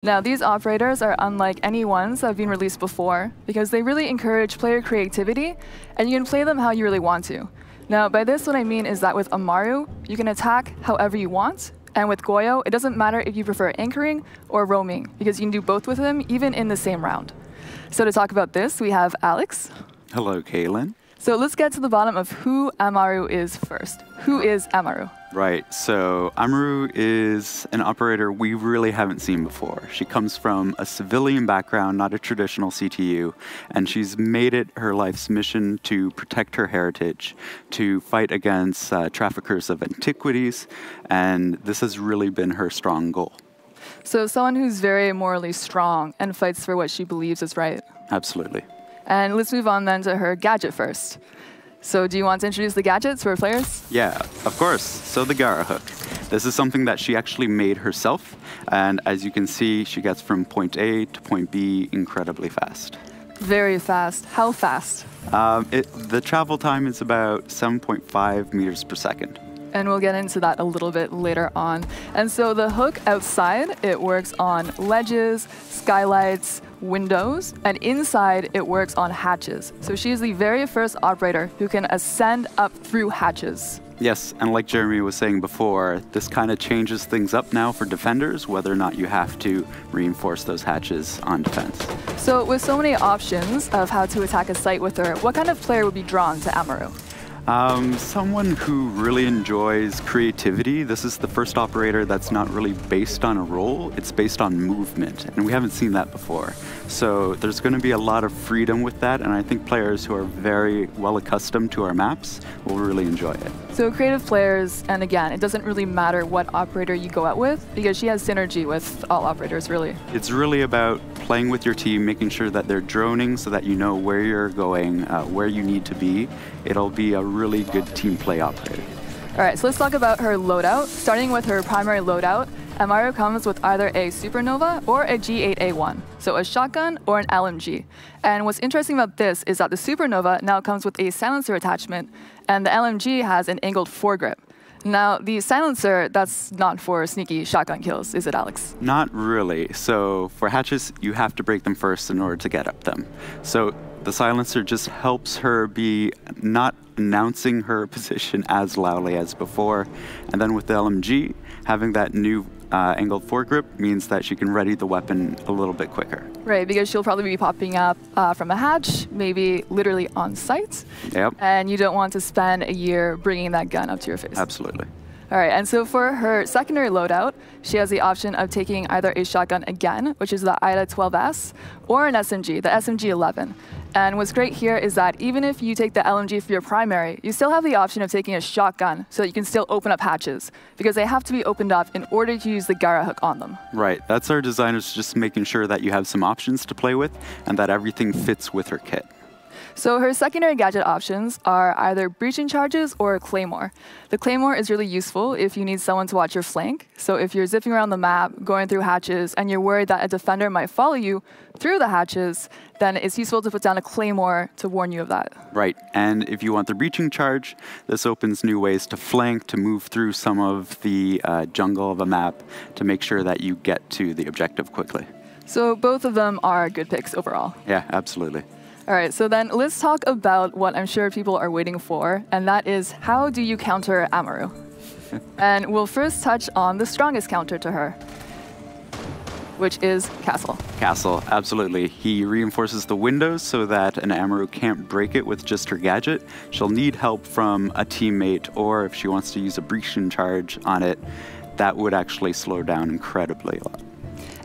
Now, these operators are unlike any ones that have been released before because they really encourage player creativity, and you can play them how you really want to. Now, by this, what I mean is that with Amaru, you can attack however you want, and with Goyo, it doesn't matter if you prefer anchoring or roaming, because you can do both with them, even in the same round. So to talk about this, we have Alex. Hello, Kaylin. So let's get to the bottom of who Amaru is first. Who is Amaru? Right, so Amaru is an operator we really haven't seen before. She comes from a civilian background, not a traditional CTU, and she's made it her life's mission to protect her heritage, to fight against traffickers of antiquities, and this has really been her strong goal. So someone who's very morally strong and fights for what she believes is right. Absolutely. And let's move on then to her gadget first. So do you want to introduce the gadgets for players? Yeah, of course. So the Gara hook. This is something that she actually made herself. And as you can see, she gets from point A to point B incredibly fast. Very fast. How fast? The travel time is about 7.5 meters per second. And we'll get into that a little bit later on. And so the hook outside, it works on ledges, skylights, windows, and inside it works on hatches. So she is the very first operator who can ascend up through hatches. Yes, and like Jeremy was saying before, this kind of changes things up now for defenders, whether or not you have to reinforce those hatches on defense. So with so many options of how to attack a site with her, what kind of player would be drawn to Amaru? Someone who really enjoys creativity. This is the first operator that's not really based on a role, it's based on movement, and we haven't seen that before. So there's going to be a lot of freedom with that, and I think players who are very well accustomed to our maps will really enjoy it. So creative players, and again, it doesn't really matter what operator you go out with, because she has synergy with all operators, really. It's really about playing with your team, making sure that they're droning so that you know where you're going, where you need to be. It'll be a really good team play operator. All right, so let's talk about her loadout. Starting with her primary loadout, Amaru comes with either a Supernova or a G8A1, so a shotgun or an LMG. And what's interesting about this is that the Supernova now comes with a silencer attachment, and the LMG has an angled foregrip. Now, the silencer, that's not for sneaky shotgun kills, is it, Alex? Not really. So for hatches, you have to break them first in order to get up them. So the silencer just helps her be not announcing her position as loudly as before. And then with the LMG, having that new angled foregrip means that she can ready the weapon a little bit quicker. Right, because she'll probably be popping up from a hatch, maybe literally on site. Yep. And you don't want to spend a year bringing that gun up to your face. Absolutely. All right, and so for her secondary loadout, she has the option of taking either a shotgun again, which is the IDA 12S, or an SMG, the SMG 11. And what's great here is that even if you take the LMG for your primary, you still have the option of taking a shotgun so that you can still open up hatches, because they have to be opened up in order to use the Gara hook on them. Right, that's our designers just making sure that you have some options to play with and that everything fits with her kit. So her secondary gadget options are either breaching charges or a Claymore. The Claymore is really useful if you need someone to watch your flank. So if you're zipping around the map, going through hatches, and you're worried that a defender might follow you through the hatches, then it's useful to put down a Claymore to warn you of that. Right, and if you want the breaching charge, this opens new ways to flank, to move through some of the jungle of a map to make sure that you get to the objective quickly. So both of them are good picks overall. Yeah, absolutely. All right, so then let's talk about what I'm sure people are waiting for, and that is, how do you counter Amaru? And we'll first touch on the strongest counter to her, which is Castle. Castle, absolutely. He reinforces the windows so that an Amaru can't break it with just her gadget. She'll need help from a teammate, or if she wants to use a breaching charge on it, that would actually slow down incredibly a lot.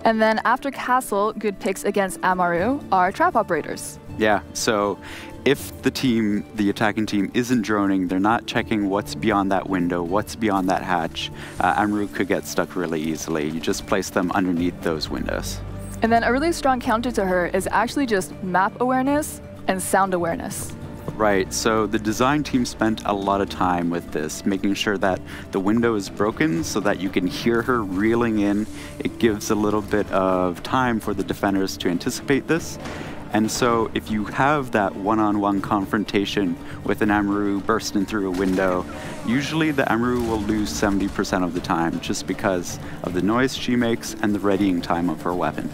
And then after Castle, good picks against Amaru are trap operators. Yeah, so if the attacking team isn't droning, they're not checking what's beyond that window, what's beyond that hatch, Amaru could get stuck really easily. You just place them underneath those windows. And then a really strong counter to her is actually just map awareness and sound awareness. Right, so the design team spent a lot of time with this, making sure that the window is broken so that you can hear her reeling in. It gives a little bit of time for the defenders to anticipate this. And so if you have that one-on-one confrontation with an Amaru bursting through a window, usually the Amaru will lose 70% of the time just because of the noise she makes and the readying time of her weapon.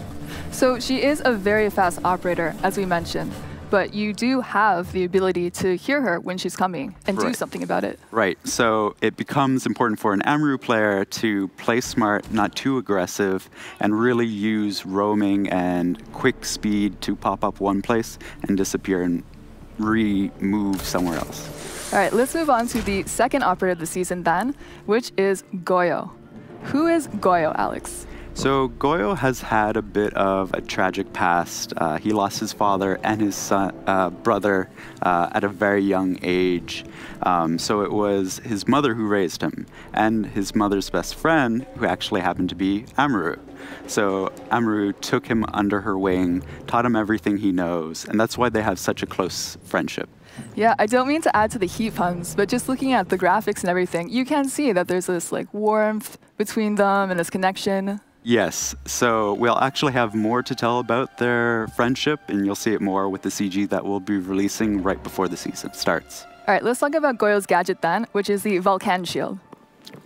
So she is a very fast operator, as we mentioned, but you do have the ability to hear her when she's coming and do something about it. Right. So it becomes important for an Amaru player to play smart, not too aggressive, and really use roaming and quick speed to pop up one place and disappear and re-move somewhere else. All right, let's move on to the second operator of the season then, which is Goyo. Who is Goyo, Alex? So Goyo has had a bit of a tragic past. He lost his father and his son, brother at a very young age. So it was his mother who raised him, and his mother's best friend, who actually happened to be Amaru. So Amaru took him under her wing, taught him everything he knows, and that's why they have such a close friendship. Yeah, I don't mean to add to the heat puns, but just looking at the graphics and everything, you can see that there's this like warmth between them and this connection. Yes, so we'll actually have more to tell about their friendship, and you'll see it more with the CG that we'll be releasing right before the season starts. All right, let's talk about Goyo's gadget then, which is the Volcan Shield.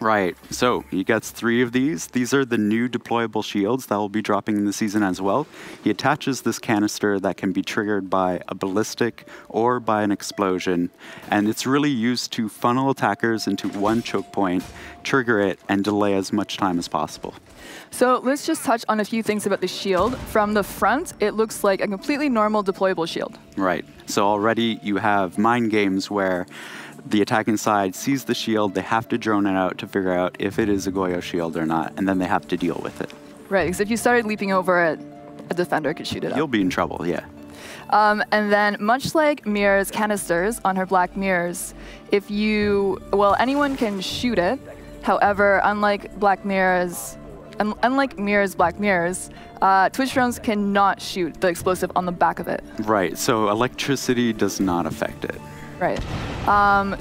Right, so he gets 3 of these. These are the new deployable shields that will be dropping in the season as well. He attaches this canister that can be triggered by a ballistic or by an explosion, and it's really used to funnel attackers into one choke point, trigger it, and delay as much time as possible. So let's just touch on a few things about the shield. From the front, it looks like a completely normal deployable shield. Right, so already you have mind games where the attacking side sees the shield, they have to drone it out to figure out if it is a Goyo shield or not, and then they have to deal with it. Right, because if you started leaping over it, a defender could shoot it up. You'll be in trouble, yeah. And then, much like Mira's canisters on her black mirrors, anyone can shoot it. However, unlike Mira's black mirrors, Twitch drones cannot shoot the explosive on the back of it. Right, so electricity does not affect it. Right.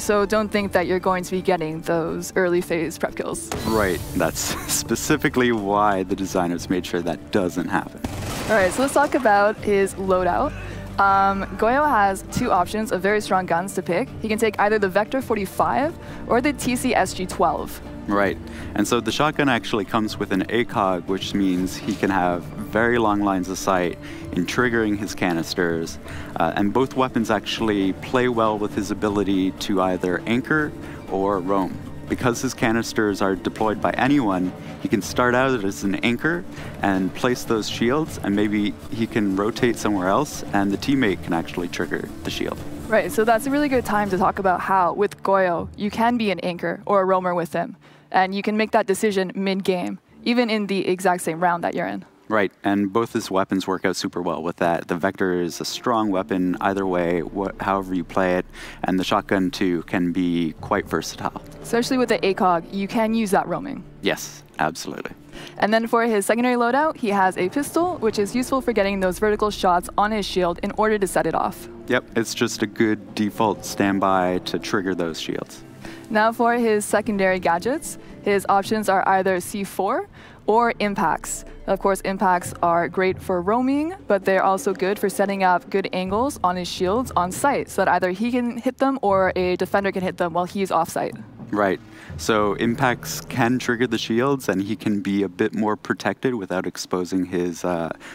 So don't think that you're going to be getting those early phase prep kills. Right, that's specifically why the designers made sure that doesn't happen. All right, so let's talk about his loadout. Goyo has 2 options of very strong guns to pick. He can take either the Vector 45 or the TCSG-12. Right, and so the shotgun actually comes with an ACOG, which means he can have very long lines of sight in triggering his canisters, and both weapons actually play well with his ability to either anchor or roam. Because his canisters are deployed by anyone, he can start out as an anchor and place those shields, and maybe he can rotate somewhere else, and the teammate can actually trigger the shield. Right, so that's a really good time to talk about how, with Goyo, you can be an anchor or a roamer with him. And you can make that decision mid-game, even in the exact same round that you're in. Right, and both his weapons work out super well with that. The Vector is a strong weapon either way, however you play it, and the shotgun too can be quite versatile. Especially with the ACOG, you can use that roaming. Yes, absolutely. And then for his secondary loadout, he has a pistol, which is useful for getting those vertical shots on his shield in order to set it off. Yep, it's just a good default standby to trigger those shields. Now for his secondary gadgets, his options are either C4 or impacts. Of course, impacts are great for roaming, but they're also good for setting up good angles on his shields on site, so that either he can hit them or a defender can hit them while he's off site. Right. So impacts can trigger the shields, and he can be a bit more protected without exposing his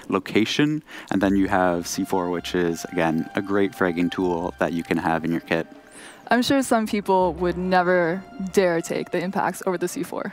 location. And then you have C4, which is, again, a great fragging tool that you can have in your kit. I'm sure some people would never dare take the impacts over the C4.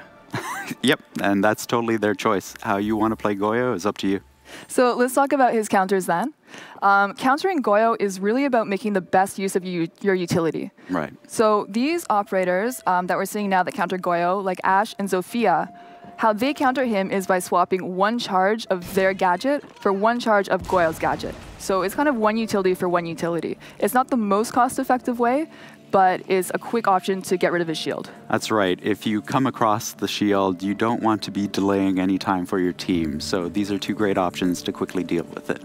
Yep, and that's totally their choice. How you want to play Goyo is up to you. So let's talk about his counters then. Countering Goyo is really about making the best use of your utility. Right. So these operators that we're seeing now that counter Goyo, like Ash and Zofia, how they counter him is by swapping one charge of their gadget for one charge of Goyo's gadget. So it's kind of one utility for one utility. It's not the most cost-effective way, but is a quick option to get rid of his shield. That's right. If you come across the shield, you don't want to be delaying any time for your team. So these are 2 great options to quickly deal with it.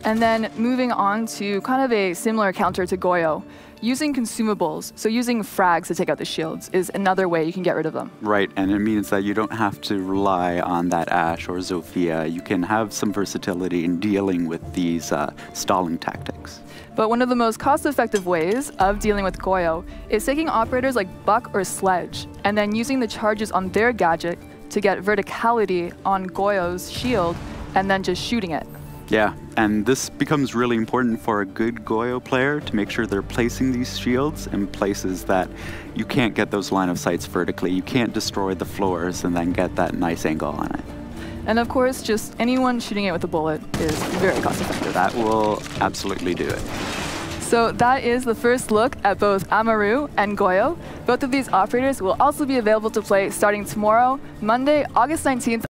And then moving on to kind of a similar counter to Goyo, using consumables, so using frags to take out the shields, is another way you can get rid of them. Right, and it means that you don't have to rely on that Ashe or Zofia. You can have some versatility in dealing with these stalling tactics. But one of the most cost-effective ways of dealing with Goyo is taking operators like Buck or Sledge, and then using the charges on their gadget to get verticality on Goyo's shield, and then just shooting it. Yeah, and this becomes really important for a good Goyo player to make sure they're placing these shields in places that you can't get those line of sights vertically. You can't destroy the floors and then get that nice angle on it. And of course, just anyone shooting it with a bullet is very cost-effective. That will absolutely do it. So that is the first look at both Amaru and Goyo. Both of these operators will also be available to play starting tomorrow, Monday, August 19th,